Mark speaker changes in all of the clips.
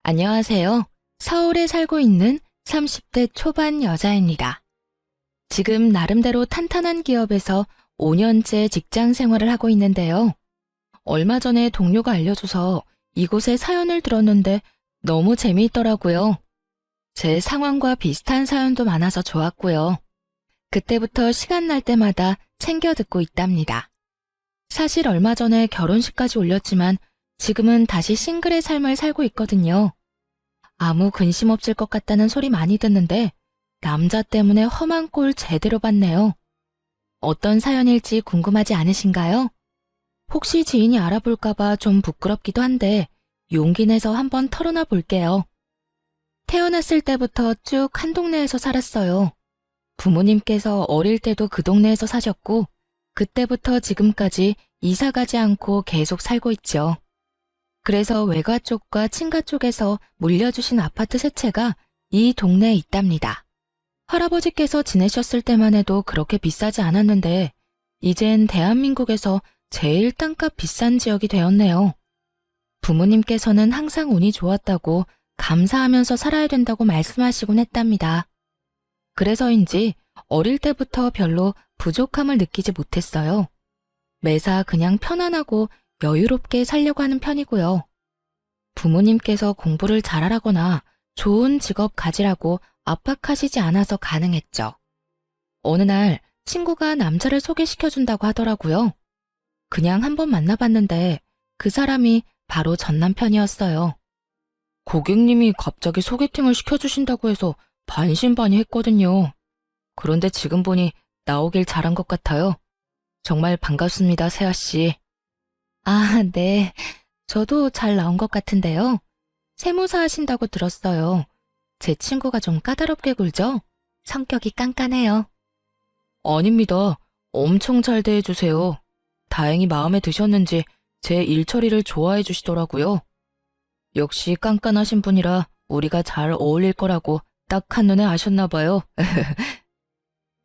Speaker 1: 안녕하세요. 서울에 살고 있는 30대 초반 여자입니다. 지금 나름대로 탄탄한 기업에서 5년째 직장 생활을 하고 있는데요. 얼마 전에 동료가 알려줘서 이곳에 사연을 들었는데 너무 재미있더라고요. 제 상황과 비슷한 사연도 많아서 좋았고요. 그때부터 시간 날 때마다 챙겨 듣고 있답니다. 사실 얼마 전에 결혼식까지 올렸지만 지금은 다시 싱글의 삶을 살고 있거든요. 아무 근심 없을 것 같다는 소리 많이 듣는데 남자 때문에 험한 꼴 제대로 봤네요. 어떤 사연일지 궁금하지 않으신가요? 혹시 지인이 알아볼까봐 좀 부끄럽기도 한데 용기 내서 한번 털어놔 볼게요. 태어났을 때부터 쭉 한 동네에서 살았어요. 부모님께서 어릴 때도 그 동네에서 사셨고 그때부터 지금까지 이사 가지 않고 계속 살고 있죠. 그래서 외가 쪽과 친가 쪽에서 물려주신 아파트 세 채가 이 동네에 있답니다. 할아버지께서 지내셨을 때만 해도 그렇게 비싸지 않았는데 이젠 대한민국에서 제일 땅값 비싼 지역이 되었네요. 부모님께서는 항상 운이 좋았다고 감사하면서 살아야 된다고 말씀하시곤 했답니다. 그래서인지 어릴 때부터 별로 부족함을 느끼지 못했어요. 매사 그냥 편안하고 여유롭게 살려고 하는 편이고요. 부모님께서 공부를 잘하라거나 좋은 직업 가지라고 압박하시지 않아서 가능했죠. 어느 날 친구가 남자를 소개시켜준다고 하더라고요. 그냥 한번 만나봤는데 그 사람이 바로 전 남편이었어요. 고객님이 갑자기 소개팅을 시켜주신다고 해서 반신반의했거든요. 그런데 지금 보니 나오길 잘한 것 같아요. 정말 반갑습니다, 세아 씨. 아, 네. 저도 잘 나온 것 같은데요. 세무사 하신다고 들었어요. 제 친구가 좀 까다롭게 굴죠? 성격이 깐깐해요. 아닙니다. 엄청 잘 대해주세요. 다행히 마음에 드셨는지 제 일 처리를 좋아해 주시더라고요. 역시 깐깐하신 분이라 우리가 잘 어울릴 거라고 딱 한눈에 아셨나 봐요.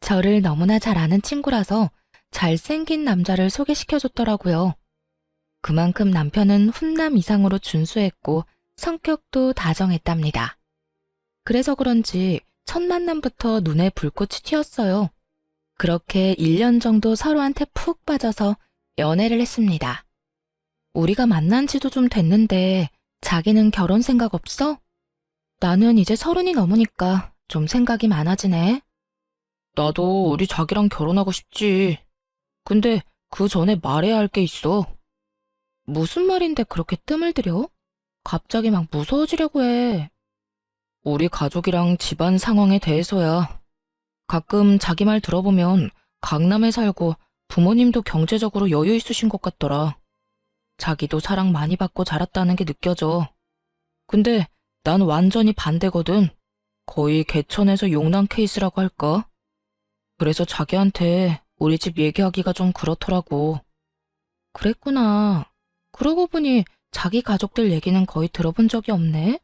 Speaker 1: 저를 너무나 잘 아는 친구라서 잘생긴 남자를 소개시켜줬더라고요. 그만큼 남편은 훈남 이상으로 준수했고 성격도 다정했답니다. 그래서 그런지 첫 만남부터 눈에 불꽃이 튀었어요. 그렇게 1년 정도 서로한테 푹 빠져서 연애를 했습니다. 우리가 만난 지도 좀 됐는데 자기는 결혼 생각 없어? 나는 이제 30이 넘으니까 좀 생각이 많아지네. 나도 우리 자기랑 결혼하고 싶지. 근데 그 전에 말해야 할 게 있어. 무슨 말인데 그렇게 뜸을 들여? 갑자기 막 무서워지려고 해. 우리 가족이랑 집안 상황에 대해서야. 가끔 자기 말 들어보면 강남에 살고 부모님도 경제적으로 여유 있으신 것 같더라. 자기도 사랑 많이 받고 자랐다는 게 느껴져. 근데 난 완전히 반대거든. 거의 개천에서 용난 케이스라고 할까? 그래서 자기한테 우리 집 얘기하기가 좀 그렇더라고. 그랬구나. 그러고 보니 자기 가족들 얘기는 거의 들어본 적이 없네.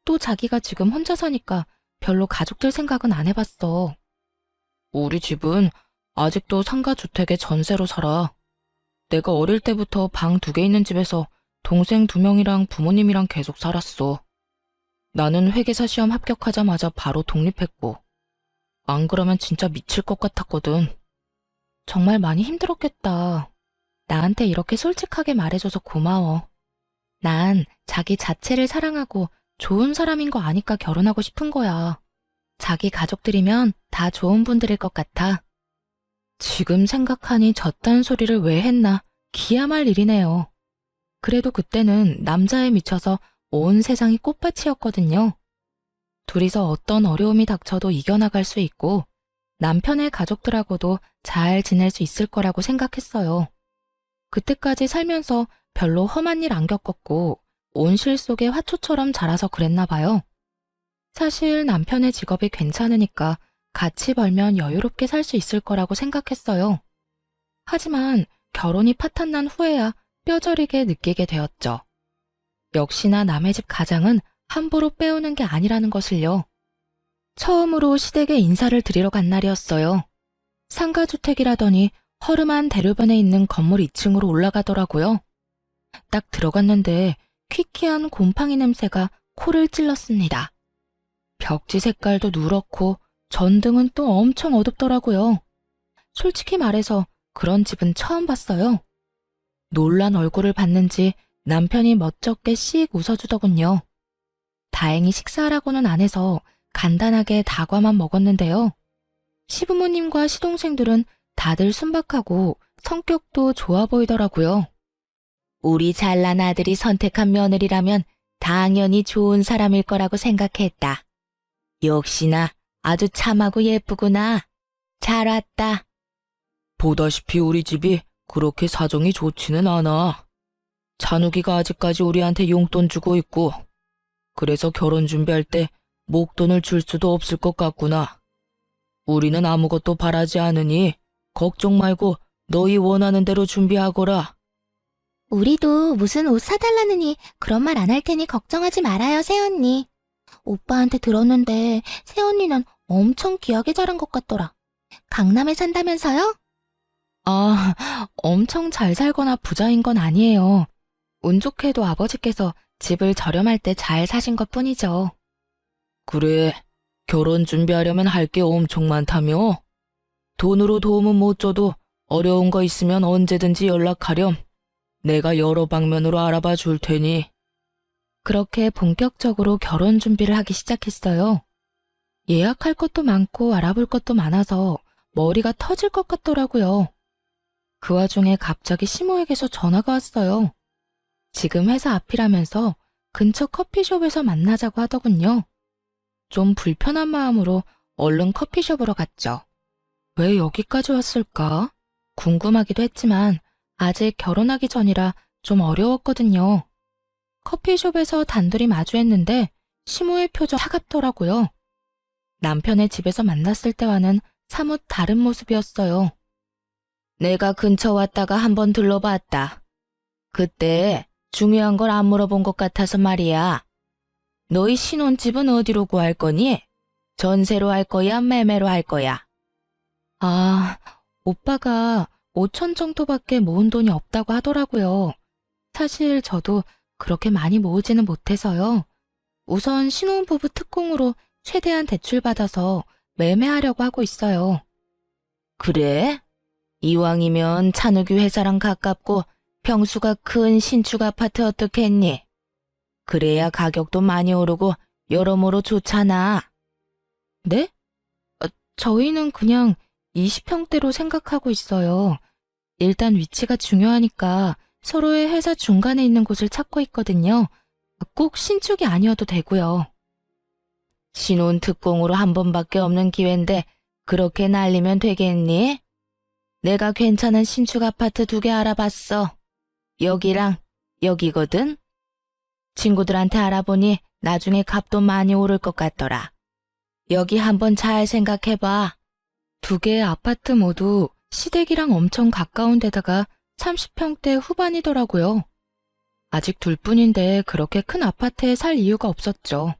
Speaker 1: 또 자기가 지금 혼자 사니까 별로 가족들 생각은 안 해봤어. 우리 집은 아직도 상가주택에 전세로 살아. 내가 어릴 때부터 방 2개 있는 집에서 동생 2명이랑 부모님이랑 계속 살았어. 나는 회계사 시험 합격하자마자 바로 독립했고. 안 그러면 진짜 미칠 것 같았거든. 정말 많이 힘들었겠다. 나한테 이렇게 솔직하게 말해줘서 고마워. 난 자기 자체를 사랑하고 좋은 사람인 거 아니까 결혼하고 싶은 거야. 자기 가족들이면 다 좋은 분들일 것 같아. 지금 생각하니 저딴 소리를 왜 했나 기야말 일이네요. 그래도 그때는 남자에 미쳐서 온 세상이 꽃밭이었거든요. 둘이서 어떤 어려움이 닥쳐도 이겨나갈 수 있고 남편의 가족들하고도 잘 지낼 수 있을 거라고 생각했어요. 그때까지 살면서 별로 험한 일 안 겪었고 온실 속의 화초처럼 자라서 그랬나 봐요. 사실 남편의 직업이 괜찮으니까 같이 벌면 여유롭게 살 수 있을 거라고 생각했어요. 하지만 결혼이 파탄난 후에야 뼈저리게 느끼게 되었죠. 역시나 남의 집 가장은 함부로 빼오는 게 아니라는 것을요. 처음으로 시댁에 인사를 드리러 간 날이었어요. 상가주택이라더니 허름한 대로변에 있는 건물 2층으로 올라가더라고요. 딱 들어갔는데 퀴퀴한 곰팡이 냄새가 코를 찔렀습니다. 벽지 색깔도 누렇고 전등은 또 엄청 어둡더라고요. 솔직히 말해서 그런 집은 처음 봤어요. 놀란 얼굴을 봤는지 남편이 멋쩍게 씩 웃어주더군요. 다행히 식사하라고는 안 해서 간단하게 다과만 먹었는데요. 시부모님과 시동생들은 다들 순박하고 성격도 좋아 보이더라고요. 우리 잘난 아들이 선택한 며느리라면 당연히 좋은 사람일 거라고 생각했다. 역시나 아주 참하고 예쁘구나. 잘 왔다. 보다시피 우리 집이 그렇게 사정이 좋지는 않아. 찬욱이가 아직까지 우리한테 용돈 주고 있고, 그래서 결혼 준비할 때 목돈을 줄 수도 없을 것 같구나. 우리는 아무것도 바라지 않으니 걱정 말고 너희 원하는 대로 준비하거라.
Speaker 2: 우리도 무슨 옷 사달라느니 그런 말 안 할 테니 걱정하지 말아요, 새언니. 오빠한테 들었는데 새언니는 엄청 귀하게 자란 것 같더라. 강남에 산다면서요?
Speaker 1: 아, 엄청 잘 살거나 부자인 건 아니에요. 운 좋게도 아버지께서 집을 저렴할 때 잘 사신 것 뿐이죠. 그래, 결혼 준비하려면 할 게 엄청 많다며? 돈으로 도움은 못 줘도 어려운 거 있으면 언제든지 연락하렴. 내가 여러 방면으로 알아봐 줄 테니. 그렇게 본격적으로 결혼 준비를 하기 시작했어요. 예약할 것도 많고 알아볼 것도 많아서 머리가 터질 것 같더라고요. 그 와중에 갑자기 시모에게서 전화가 왔어요. 지금 회사 앞이라면서 근처 커피숍에서 만나자고 하더군요. 좀 불편한 마음으로 얼른 커피숍으로 갔죠. 왜 여기까지 왔을까? 궁금하기도 했지만 아직 결혼하기 전이라 좀 어려웠거든요. 커피숍에서 단둘이 마주했는데 시모의 표정 차갑더라고요. 남편의 집에서 만났을 때와는 사뭇 다른 모습이었어요. 내가 근처 왔다가 한번 들러봤다. 그때 중요한 걸 안 물어본 것 같아서 말이야. 너희 신혼집은 어디로 구할 거니? 전세로 할 거야, 매매로 할 거야? 아, 오빠가 5천 정도밖에 모은 돈이 없다고 하더라고요. 사실 저도 그렇게 많이 모으지는 못해서요. 우선 신혼부부 특공으로 최대한 대출받아서 매매하려고 하고 있어요. 그래? 이왕이면 찬욱이 회사랑 가깝고 평수가 큰 신축 아파트 어떻겠니? 그래야 가격도 많이 오르고 여러모로 좋잖아. 네? 저희는 그냥 20평대로 생각하고 있어요. 일단 위치가 중요하니까 서로의 회사 중간에 있는 곳을 찾고 있거든요. 꼭 신축이 아니어도 되고요. 신혼 특공으로 한 번밖에 없는 기회인데 그렇게 날리면 되겠니? 내가 괜찮은 신축 아파트 2개 알아봤어. 여기랑 여기거든? 친구들한테 알아보니 나중에 값도 많이 오를 것 같더라. 여기 한번 잘 생각해봐. 2개의 아파트 모두 시댁이랑 엄청 가까운 데다가 30평대 후반이더라고요. 아직 둘뿐인데 그렇게 큰 아파트에 살 이유가 없었죠.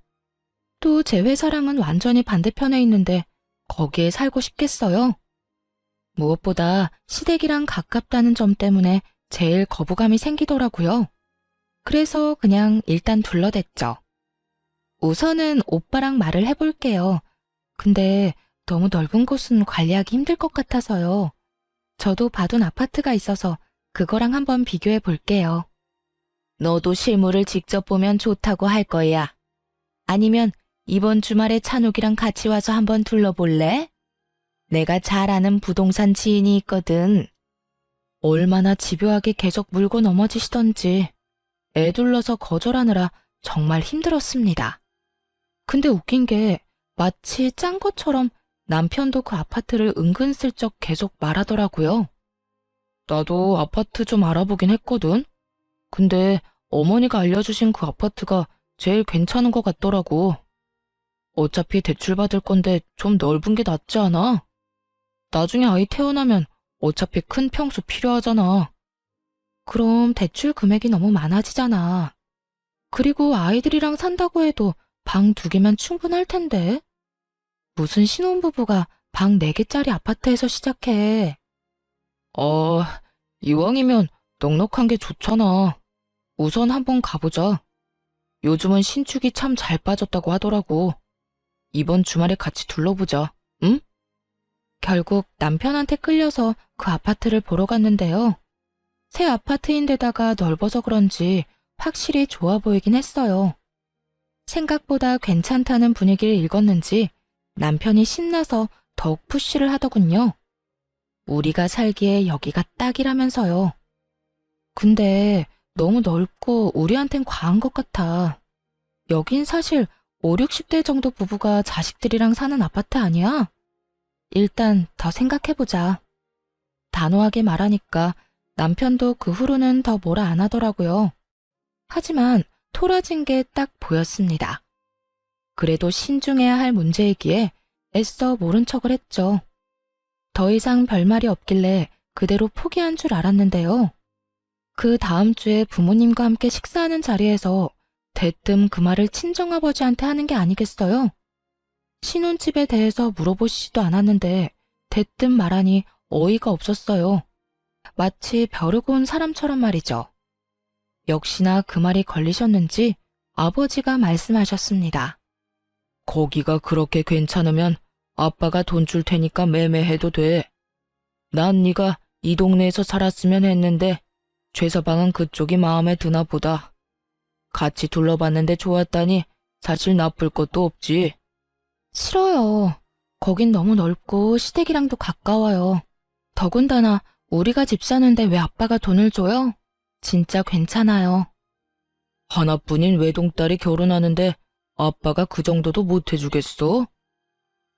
Speaker 1: 또 제 회사랑은 완전히 반대편에 있는데 거기에 살고 싶겠어요? 무엇보다 시댁이랑 가깝다는 점 때문에 제일 거부감이 생기더라고요. 그래서 그냥 일단 둘러댔죠. 우선은 오빠랑 말을 해볼게요. 근데 너무 넓은 곳은 관리하기 힘들 것 같아서요. 저도 봐둔 아파트가 있어서 그거랑 한번 비교해 볼게요. 너도 실물을 직접 보면 좋다고 할 거야. 아니면 이번 주말에 찬욱이랑 같이 와서 한번 둘러볼래? 내가 잘 아는 부동산 지인이 있거든. 얼마나 집요하게 계속 물고 넘어지시던지 애 둘러서 거절하느라 정말 힘들었습니다. 근데 웃긴 게 마치 짠 것처럼 남편도 그 아파트를 은근슬쩍 계속 말하더라고요. 나도 아파트 좀 알아보긴 했거든. 근데 어머니가 알려주신 그 아파트가 제일 괜찮은 것 같더라고. 어차피 대출받을 건데 좀 넓은 게 낫지 않아? 나중에 아이 태어나면 어차피 큰 평수 필요하잖아. 그럼 대출 금액이 너무 많아지잖아. 그리고 아이들이랑 산다고 해도 방 2개면 충분할 텐데. 무슨 신혼부부가 방 4개짜리 아파트에서 시작해. 이왕이면 넉넉한 게 좋잖아. 우선 한번 가보자. 요즘은 신축이 참 잘 빠졌다고 하더라고. 이번 주말에 같이 둘러보자, 응? 결국 남편한테 끌려서 그 아파트를 보러 갔는데요. 새 아파트인데다가 넓어서 그런지 확실히 좋아 보이긴 했어요. 생각보다 괜찮다는 분위기를 읽었는지 남편이 신나서 더욱 푸시를 하더군요. 우리가 살기에 여기가 딱이라면서요. 근데 너무 넓고 우리한텐 과한 것 같아. 여긴 사실 5, 60대 정도 부부가 자식들이랑 사는 아파트 아니야? 일단 더 생각해보자. 단호하게 말하니까 남편도 그 후로는 더 뭐라 안 하더라고요. 하지만 토라진 게 딱 보였습니다. 그래도 신중해야 할 문제이기에 애써 모른 척을 했죠. 더 이상 별말이 없길래 그대로 포기한 줄 알았는데요. 그 다음 주에 부모님과 함께 식사하는 자리에서 대뜸 그 말을 친정아버지한테 하는 게 아니겠어요? 신혼집에 대해서 물어보시지도 않았는데 대뜸 말하니 어이가 없었어요. 마치 벼르고 온 사람처럼 말이죠. 역시나 그 말이 걸리셨는지 아버지가 말씀하셨습니다. 거기가 그렇게 괜찮으면 아빠가 돈 줄 테니까 매매해도 돼. 난 네가 이 동네에서 살았으면 했는데 최서방은 그쪽이 마음에 드나 보다. 같이 둘러봤는데 좋았다니 사실 나쁠 것도 없지. 싫어요. 거긴 너무 넓고 시댁이랑도 가까워요. 더군다나 우리가 집 사는데 왜 아빠가 돈을 줘요? 진짜 괜찮아요. 하나뿐인 외동딸이 결혼하는데 아빠가 그 정도도 못 해주겠어?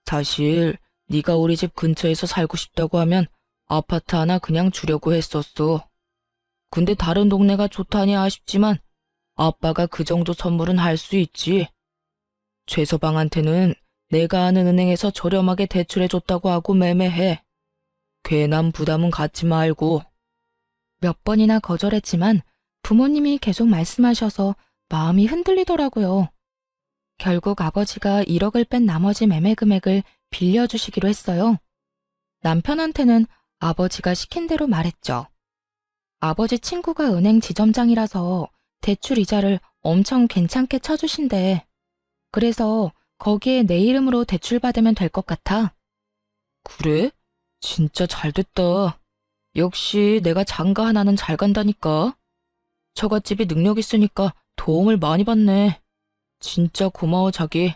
Speaker 1: 사실 네가 우리 집 근처에서 살고 싶다고 하면 아파트 하나 그냥 주려고 했었어. 근데 다른 동네가 좋다니 아쉽지만 아빠가 그 정도 선물은 할 수 있지. 최서방한테는 내가 아는 은행에서 저렴하게 대출해줬다고 하고 매매해. 괜한 부담은 갖지 말고. 몇 번이나 거절했지만 부모님이 계속 말씀하셔서 마음이 흔들리더라고요. 결국 아버지가 1억을 뺀 나머지 매매 금액을 빌려주시기로 했어요. 남편한테는 아버지가 시킨 대로 말했죠. 아버지 친구가 은행 지점장이라서 대출 이자를 엄청 괜찮게 쳐주신대. 그래서 거기에 내 이름으로 대출 받으면 될 것 같아. 그래? 진짜 잘 됐다. 역시 내가 장가 하나는 잘 간다니까. 처갓집이 능력 있으니까 도움을 많이 받네. 진짜 고마워, 자기.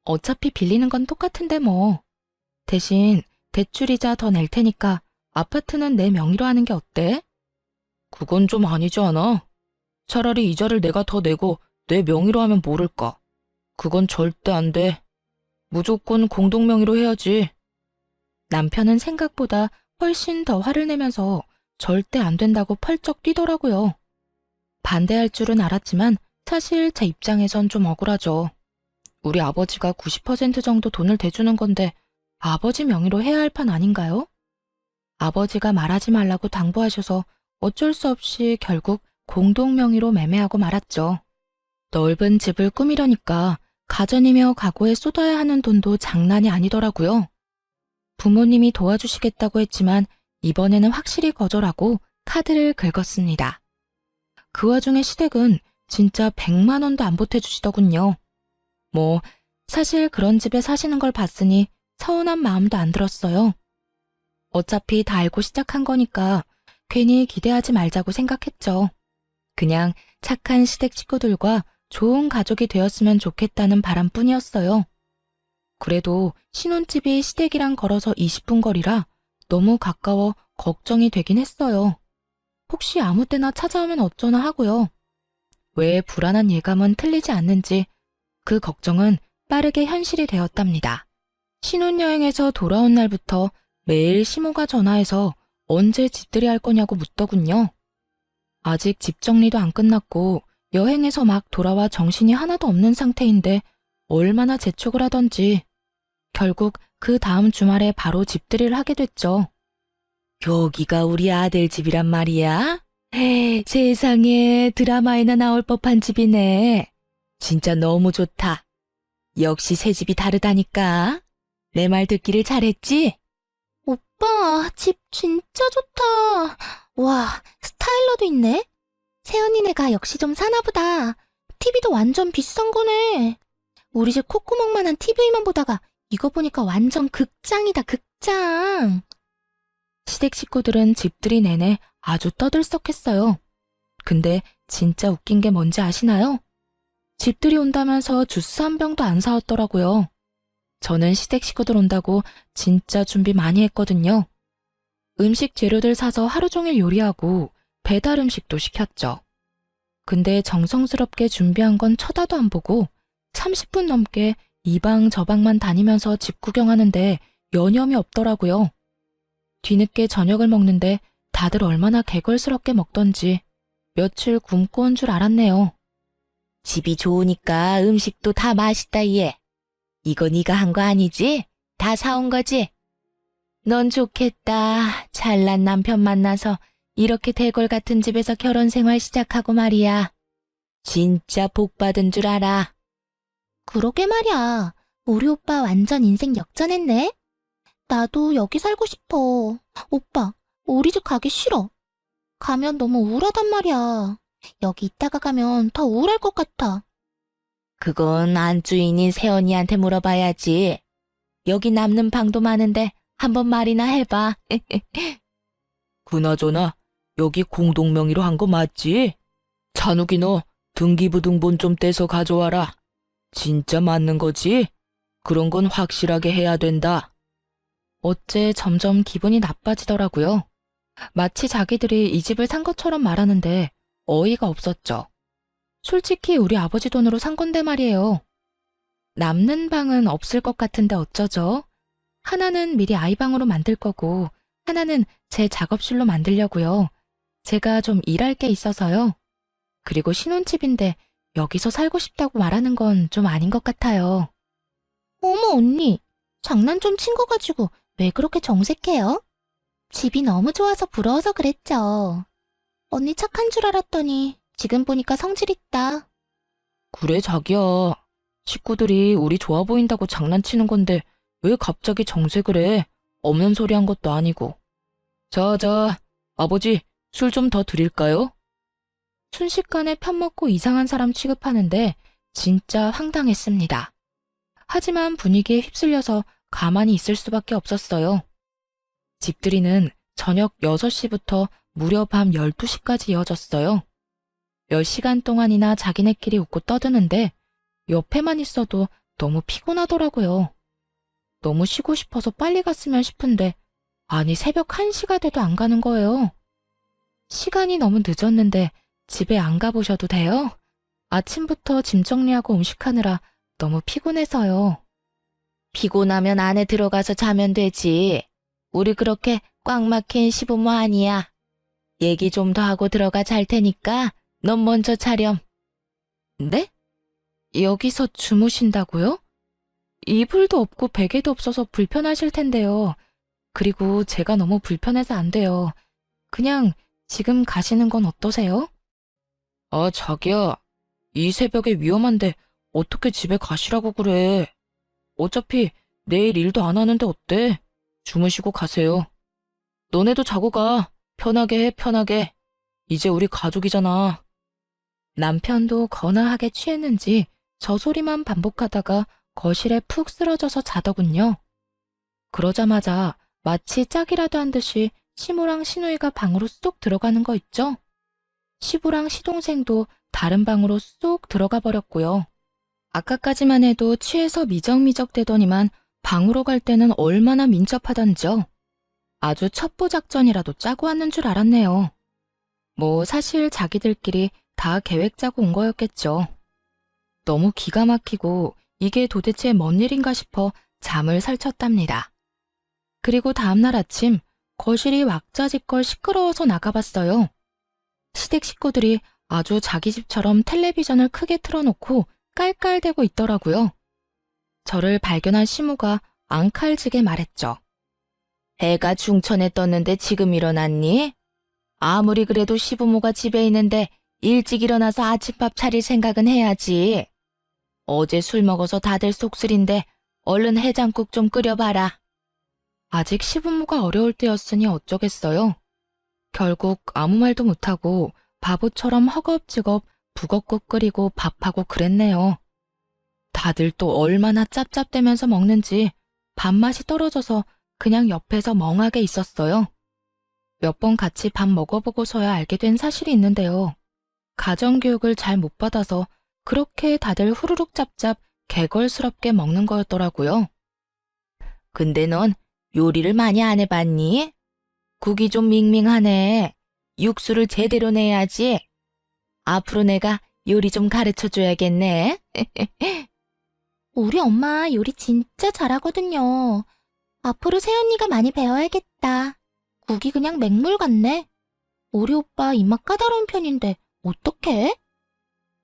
Speaker 1: 어차피 빌리는 건 똑같은데 뭐. 대신 대출이자 더 낼 테니까 아파트는 내 명의로 하는 게 어때? 그건 좀 아니지 않아? 차라리 이자를 내가 더 내고 내 명의로 하면 모를까. 그건 절대 안 돼. 무조건 공동 명의로 해야지. 남편은 생각보다 훨씬 더 화를 내면서 절대 안 된다고 펄쩍 뛰더라고요. 반대할 줄은 알았지만 사실 제 입장에선 좀 억울하죠. 우리 아버지가 90% 정도 돈을 대주는 건데 아버지 명의로 해야 할 판 아닌가요? 아버지가 말하지 말라고 당부하셔서 어쩔 수 없이 결국 공동 명의로 매매하고 말았죠. 넓은 집을 꾸미려니까 가전이며 가구에 쏟아야 하는 돈도 장난이 아니더라고요. 부모님이 도와주시겠다고 했지만 이번에는 확실히 거절하고 카드를 긁었습니다. 그 와중에 시댁은 진짜 100만 원도 안 보태주시더군요. 뭐 사실 그런 집에 사시는 걸 봤으니 서운한 마음도 안 들었어요. 어차피 다 알고 시작한 거니까 괜히 기대하지 말자고 생각했죠. 그냥 착한 시댁 식구들과 좋은 가족이 되었으면 좋겠다는 바람뿐이었어요. 그래도 신혼집이 시댁이랑 걸어서 20분 거리라 너무 가까워 걱정이 되긴 했어요. 혹시 아무 때나 찾아오면 어쩌나 하고요. 왜 불안한 예감은 틀리지 않는지 그 걱정은 빠르게 현실이 되었답니다. 신혼여행에서 돌아온 날부터 매일 시모가 전화해서 언제 집들이 할 거냐고 묻더군요. 아직 집 정리도 안 끝났고 여행에서 막 돌아와 정신이 하나도 없는 상태인데 얼마나 재촉을 하던지 결국 그 다음 주말에 바로 집들이를 하게 됐죠. 여기가 우리 아들 집이란 말이야? 세상에 드라마에나 나올 법한 집이네. 진짜 너무 좋다. 역시 새 집이 다르다니까. 내 말 듣기를 잘했지?
Speaker 2: 오빠, 집 진짜 좋다. 와, 스타일러도 있네. 새언니네가 역시 좀 사나 보다. TV도 완전 비싼 거네. 우리 집 콧구멍만한 TV만 보다가 이거 보니까 완전 극장이다, 극장.
Speaker 1: 시댁 식구들은 집들이 내내 아주 떠들썩했어요. 근데 진짜 웃긴 게 뭔지 아시나요? 집들이 온다면서 주스 한 병도 안 사왔더라고요. 저는 시댁 식구들 온다고 진짜 준비 많이 했거든요. 음식 재료들 사서 하루 종일 요리하고 배달 음식도 시켰죠. 근데 정성스럽게 준비한 건 쳐다도 안 보고 30분 넘게 이 방 저 방만 다니면서 집 구경하는데 여념이 없더라고요. 뒤늦게 저녁을 먹는데 다들 얼마나 개걸스럽게 먹던지 며칠 굶고 온 줄 알았네요. 집이 좋으니까 음식도 다 맛있다 얘. 이거 네가 한 거 아니지? 다 사온 거지? 넌 좋겠다. 잘난 남편 만나서 이렇게 대궐 같은 집에서 결혼 생활 시작하고 말이야. 진짜 복 받은 줄 알아.
Speaker 2: 그러게 말이야. 우리 오빠 완전 인생 역전했네. 나도 여기 살고 싶어. 오빠, 우리 집 가기 싫어. 가면 너무 우울하단 말이야. 여기 있다가 가면 더 우울할 것 같아.
Speaker 1: 그건 안주인인 세연이한테 물어봐야지. 여기 남는 방도 많은데 한번 말이나 해봐. 그나저나 여기 공동명의로 한 거 맞지? 찬욱이 너 등기부등본 좀 떼서 가져와라. 진짜 맞는 거지? 그런 건 확실하게 해야 된다. 어째 점점 기분이 나빠지더라고요. 마치 자기들이 이 집을 산 것처럼 말하는데 어이가 없었죠. 솔직히 우리 아버지 돈으로 산 건데 말이에요. 남는 방은 없을 것 같은데 어쩌죠? 하나는 미리 아이 방으로 만들 거고 하나는 제 작업실로 만들려고요. 제가 좀 일할 게 있어서요. 그리고 신혼집인데 여기서 살고 싶다고 말하는 건 좀 아닌 것 같아요.
Speaker 2: 어머, 언니. 장난 좀 친 거 가지고 왜 그렇게 정색해요? 집이 너무 좋아서 부러워서 그랬죠. 언니 착한 줄 알았더니 지금 보니까 성질 있다.
Speaker 1: 그래 자기야. 식구들이 우리 좋아 보인다고 장난치는 건데 왜 갑자기 정색을 해? 없는 소리 한 것도 아니고. 자, 아버지 술 좀 더 드릴까요? 순식간에 편먹고 이상한 사람 취급하는데 진짜 황당했습니다. 하지만 분위기에 휩쓸려서 가만히 있을 수밖에 없었어요. 집들이는 저녁 6시부터 무려 밤 12시까지 이어졌어요. 몇 시간 동안이나 자기네끼리 웃고 떠드는데 옆에만 있어도 너무 피곤하더라고요. 너무 쉬고 싶어서 빨리 갔으면 싶은데 아니 새벽 1시가 돼도 안 가는 거예요. 시간이 너무 늦었는데 집에 안 가보셔도 돼요? 아침부터 짐 정리하고 음식하느라 너무 피곤해서요. 피곤하면 안에 들어가서 자면 되지. 우리 그렇게 꽉 막힌 시부모 아니야. 얘기 좀 더 하고 들어가 잘 테니까 넌 먼저 차렴. 네? 여기서 주무신다고요? 이불도 없고 베개도 없어서 불편하실 텐데요. 그리고 제가 너무 불편해서 안 돼요. 그냥 지금 가시는 건 어떠세요? 아, 자기야. 이 새벽에 위험한데 어떻게 집에 가시라고 그래. 어차피 내일 일도 안 하는데 어때? 주무시고 가세요. 너네도 자고 가. 편하게 해, 편하게. 이제 우리 가족이잖아. 남편도 거나하게 취했는지 저 소리만 반복하다가 거실에 푹 쓰러져서 자더군요. 그러자마자 마치 짝이라도 한 듯이 시모랑 시누이가 방으로 쏙 들어가는 거 있죠? 시부랑 시동생도 다른 방으로 쏙 들어가 버렸고요. 아까까지만 해도 취해서 미적미적 대더니만 방으로 갈 때는 얼마나 민첩하던지요. 아주 첩보 작전이라도 짜고 왔는 줄 알았네요. 뭐 사실 자기들끼리 다 계획 짜고 온 거였겠죠. 너무 기가 막히고 이게 도대체 뭔 일인가 싶어 잠을 설쳤답니다. 그리고 다음날 아침 거실이 왁자지껄 시끄러워서 나가봤어요. 시댁 식구들이 아주 자기 집처럼 텔레비전을 크게 틀어놓고 깔깔대고 있더라고요. 저를 발견한 시무가 앙칼지게 말했죠. 해가 중천에 떴는데 지금 일어났니? 아무리 그래도 시부모가 집에 있는데 일찍 일어나서 아침밥 차릴 생각은 해야지. 어제 술 먹어서 다들 속쓰린데 얼른 해장국 좀 끓여봐라. 아직 시부모가 어려울 때였으니 어쩌겠어요. 결국 아무 말도 못하고 바보처럼 허겁지겁 북엇국 끓이고 밥하고 그랬네요. 다들 또 얼마나 짭짭대면서 먹는지 밥맛이 떨어져서 그냥 옆에서 멍하게 있었어요. 몇 번 같이 밥 먹어보고서야 알게 된 사실이 있는데요. 가정교육을 잘 못 받아서 그렇게 다들 후루룩 짭짭 개걸스럽게 먹는 거였더라고요. 근데 넌 요리를 많이 안 해봤니? 국이 좀 밍밍하네. 육수를 제대로 내야지. 앞으로 내가 요리 좀 가르쳐줘야겠네.
Speaker 2: 우리 엄마 요리 진짜 잘하거든요. 앞으로 새언니가 많이 배워야겠다. 국이 그냥 맹물 같네. 우리 오빠 입맛 까다로운 편인데 어떡해?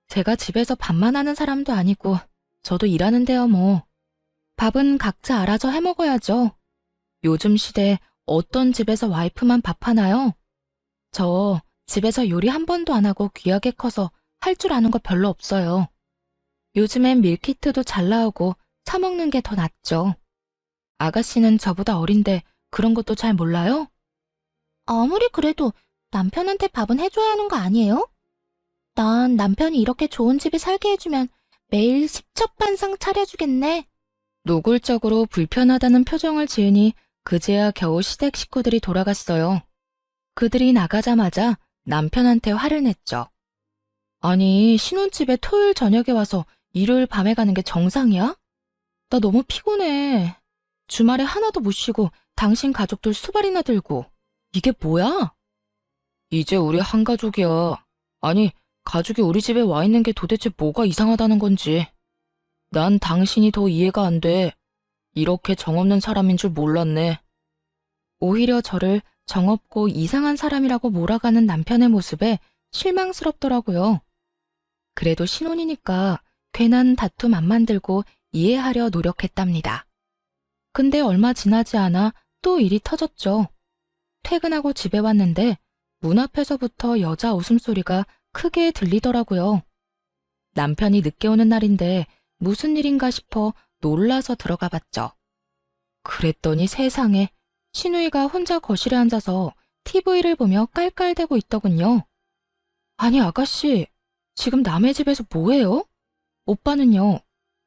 Speaker 1: 제가 집에서 밥만 하는 사람도 아니고 저도 일하는데요 뭐. 밥은 각자 알아서 해먹어야죠. 요즘 시대에 어떤 집에서 와이프만 밥하나요? 저 집에서 요리 한 번도 안 하고 귀하게 커서 할 줄 아는 거 별로 없어요. 요즘엔 밀키트도 잘 나오고 사 먹는 게 더 낫죠. 아가씨는 저보다 어린데 그런 것도 잘 몰라요?
Speaker 2: 아무리 그래도 남편한테 밥은 해줘야 하는 거 아니에요? 난 남편이 이렇게 좋은 집에 살게 해주면 매일 십첩반상 차려주겠네.
Speaker 1: 노골적으로 불편하다는 표정을 지으니 그제야 겨우 시댁 식구들이 돌아갔어요. 그들이 나가자마자 남편한테 화를 냈죠. 아니, 신혼집에 토요일 저녁에 와서 일요일 밤에 가는 게 정상이야? 나 너무 피곤해. 주말에 하나도 못 쉬고 당신 가족들 수발이나 들고. 이게 뭐야? 이제 우리 한 가족이야. 아니, 가족이 우리 집에 와 있는 게 도대체 뭐가 이상하다는 건지. 난 당신이 더 이해가 안 돼. 이렇게 정없는 사람인 줄 몰랐네. 오히려 저를 정없고 이상한 사람이라고 몰아가는 남편의 모습에 실망스럽더라고요. 그래도 신혼이니까 괜한 다툼 안 만들고 이해하려 노력했답니다. 근데 얼마 지나지 않아 또 일이 터졌죠. 퇴근하고 집에 왔는데 문 앞에서부터 여자 웃음소리가 크게 들리더라고요. 남편이 늦게 오는 날인데 무슨 일인가 싶어 놀라서 들어가 봤죠. 그랬더니 세상에 신우이가 혼자 거실에 앉아서 TV를 보며 깔깔대고 있더군요. 아니 아가씨, 지금 남의 집에서 뭐해요? 오빠는요?